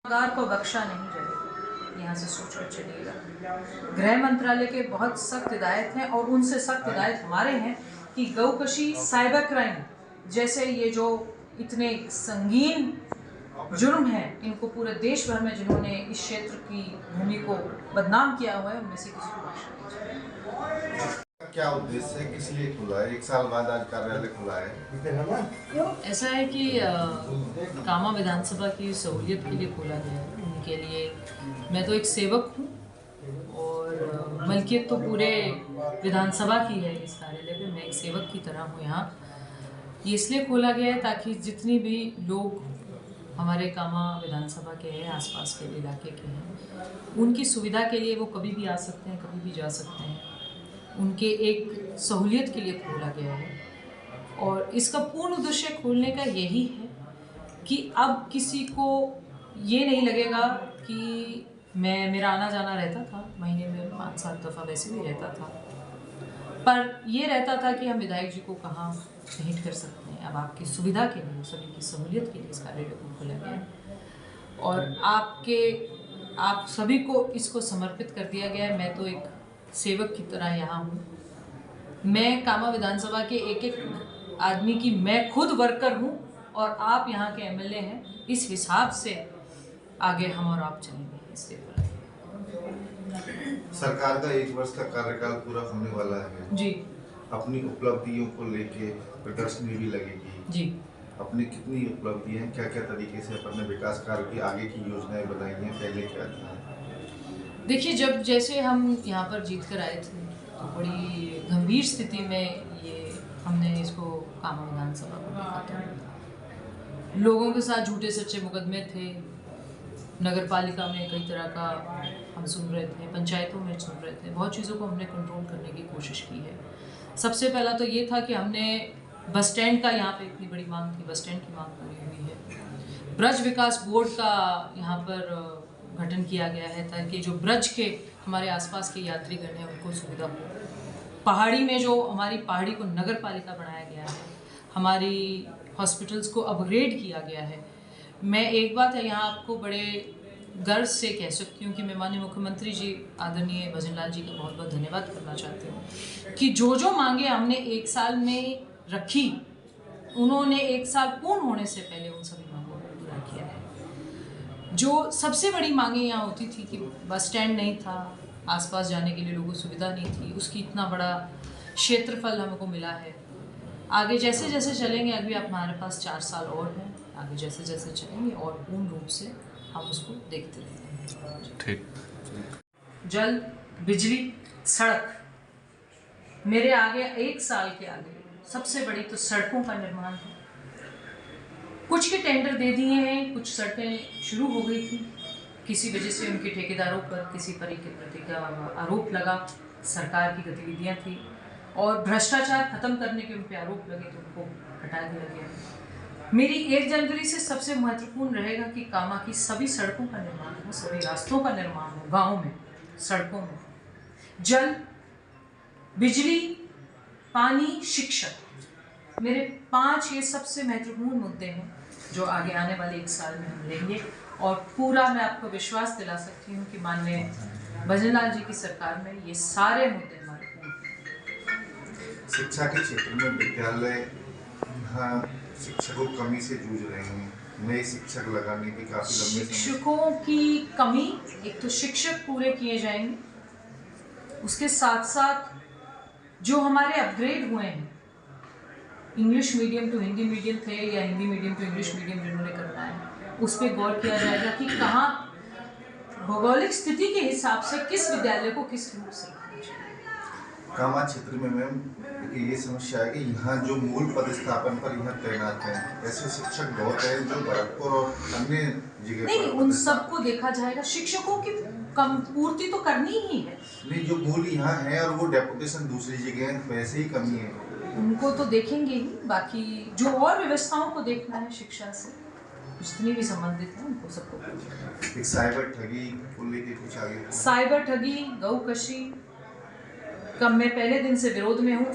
गुनहगार को बख्शा नहीं जाएगा, यहाँ से सोचकर चलिएगा। गृह मंत्रालय के बहुत सख्त हिदायत हैं और उनसे सख्त हिदायत हमारे हैं कि गौकशी, साइबर क्राइम जैसे ये जो इतने संगीन जुर्म हैं, इनको पूरे देश भर में जिन्होंने इस क्षेत्र की भूमि को बदनाम किया हुआ है, उनमें से किसी को बख्शा नहीं जाएगा। क्या उद्देश्य है, किस लिए खुला है? 1 साल बाद आज कार्यालय खुला है। ऐसा है कि कामा विधानसभा की सहूलियत के लिए खोला गया है। उनके लिए मैं तो एक सेवक हूँ और मलकियत तो पूरे विधानसभा की है इस कार्यालय में। मैं एक सेवक की तरह हूँ यहाँ। ये इसलिए खोला गया है ताकि जितनी भी लोग हमारे कामा विधानसभा के हैं, आसपास के इलाके के हैं, उनकी सुविधा के लिए वो कभी भी आ सकते हैं, कभी भी जा सकते हैं। उनके एक सहूलियत के लिए खोला गया है और इसका पूर्ण उद्देश्य खोलने का यही है कि अब किसी को ये नहीं लगेगा कि मेरा आना जाना रहता था, महीने में 5-7 दफ़ा वैसे भी रहता था, पर ये रहता था कि हम विधायक जी को कहाँ भेंट कर सकते हैं। अब आपकी सुविधा के लिए, सभी की सहूलियत के लिए इस कार्यालय को खोला गया है और आप सभी को इसको समर्पित कर दिया गया है। मैं तो एक सेवक की तरह यहाँ हूँ। मैं कामा विधानसभा के एक आदमी की मैं खुद वर्कर हूँ और आप यहाँ के एमएलए हैं। इस हिसाब से आगे हम और आप चलेंगे। इसलिए सरकार का 1 वर्ष का कार्यकाल पूरा होने वाला है जी। अपनी उपलब्धियों को लेके प्रदर्शनी भी लगेगी जी। अपनी कितनी उपलब्धियां हैं, क्या क्या तरीके से अपने विकास कार्य की आगे की योजनाएं बनाई हैं, पहले क्या था? देखिए, जैसे हम यहाँ पर जीत कर आए थे तो बड़ी गंभीर स्थिति में ये हमने इसको कामा विधानसभा को देखा था। लोगों के साथ झूठे सच्चे मुकदमे थे। नगर पालिका में कई तरह का हम सुन रहे थे, पंचायतों में सुन रहे थे। बहुत चीज़ों को हमने कंट्रोल करने की कोशिश की है। सबसे पहला तो ये था कि हमने बस स्टैंड का, यहाँ पे इतनी बड़ी मांग थी, बस स्टैंड की मांग पूरी हुई है। ब्रज विकास बोर्ड का यहाँ पर गठन किया गया है ताकि जो ब्रज के हमारे आसपास के यात्रीगण हैं उनको सुविधा हो। पहाड़ी में जो हमारी पहाड़ी को नगर पालिका बनाया गया है, हमारी हॉस्पिटल्स को अपग्रेड किया गया है। मैं एक बात है यहाँ आपको बड़े गर्व से कह सकती हूँ कि मैं माननीय मुख्यमंत्री जी आदरणीय भजन लाल जी का बहुत बहुत धन्यवाद करना चाहती हूँ कि जो मांगे हमने 1 साल में रखी, उन्होंने 1 साल पूर्ण होने से पहले उन सभी मांगों को पूरा किया है। जो सबसे बड़ी मांगे यहाँ होती थी कि बस स्टैंड नहीं था, आसपास जाने के लिए लोगों को सुविधा नहीं थी, उसकी इतना बड़ा क्षेत्रफल हमको मिला है। आगे जैसे जैसे चलेंगे, अभी हमारे पास 4 साल और हैं, आगे जैसे जैसे चलेंगे और पूर्ण रूप से हम उसको देखते रहेंगे। ठीक। जल, बिजली, सड़क, मेरे आगे 1 साल के आगे सबसे बड़ी तो सड़कों का निर्माण है। कुछ के टेंडर दे दिए हैं, कुछ सड़कें शुरू हो गई थी, किसी वजह से उनके ठेकेदारों पर किसी तरह के प्रति का आरोप लगा, सरकार की गतिविधियां थी और भ्रष्टाचार खत्म करने के उन पर आरोप लगे तो उनको हटा दिया गया। मेरी 1 जनवरी से सबसे महत्वपूर्ण रहेगा कि कामा की सभी सड़कों का निर्माण हो, सभी रास्तों का निर्माण हो, गाँव में, सड़कों में। जल, बिजली, पानी, शिक्षा, मेरे 5 ये सबसे महत्वपूर्ण मुद्दे हैं जो आगे आने वाले 1 साल में हम लेंगे और पूरा मैं आपको विश्वास दिला सकती हूँ कि माननीय भजन लाल जी की सरकार में ये सारे मुद्दे हमारे पूर्ण। शिक्षा के क्षेत्र में विद्यालय यहाँ शिक्षकों की कमी से जूझ रहे हैं, नए शिक्षक लगाने की काफी लंबे शिक्षकों की कमी, एक तो शिक्षक पूरे किए जाएंगे, उसके साथ साथ जो हमारे अपग्रेड हुए हैं, English medium to Hindi medium थे या Hindi medium to English medium जिन्होंने करना है, उस पर गौर किया जाएगा कि कहाँ भौगोलिक स्थिति के हिसाब से किस विद्यालय को किस रूप से रखना चाहिए। कामा क्षेत्र में मैम ये समस्या है कि यहाँ जो मूल पदस्थापन पर यहाँ तैनात हैं, ऐसे शिक्षक बहुत हैं जो भरतपुर और अन्य जगह नहीं, उन सबको देखा जाएगा। शिक्षकों की कम पूर्ति तो करनी ही है। नहीं, जो मूल यहाँ है और वो डेपुटेशन दूसरी जगह है, वैसे ही कमी है, उनको तो देखेंगे ही। बाकी जो और व्यवस्थाओं को देखना है शिक्षा से जितनी भी संबंधित है उनको सबको। एक साइबर ठगी को लेके कुछ आगे? साइबर ठगी, गौकशी का मैं पहले दिन से विरोध में हूँ।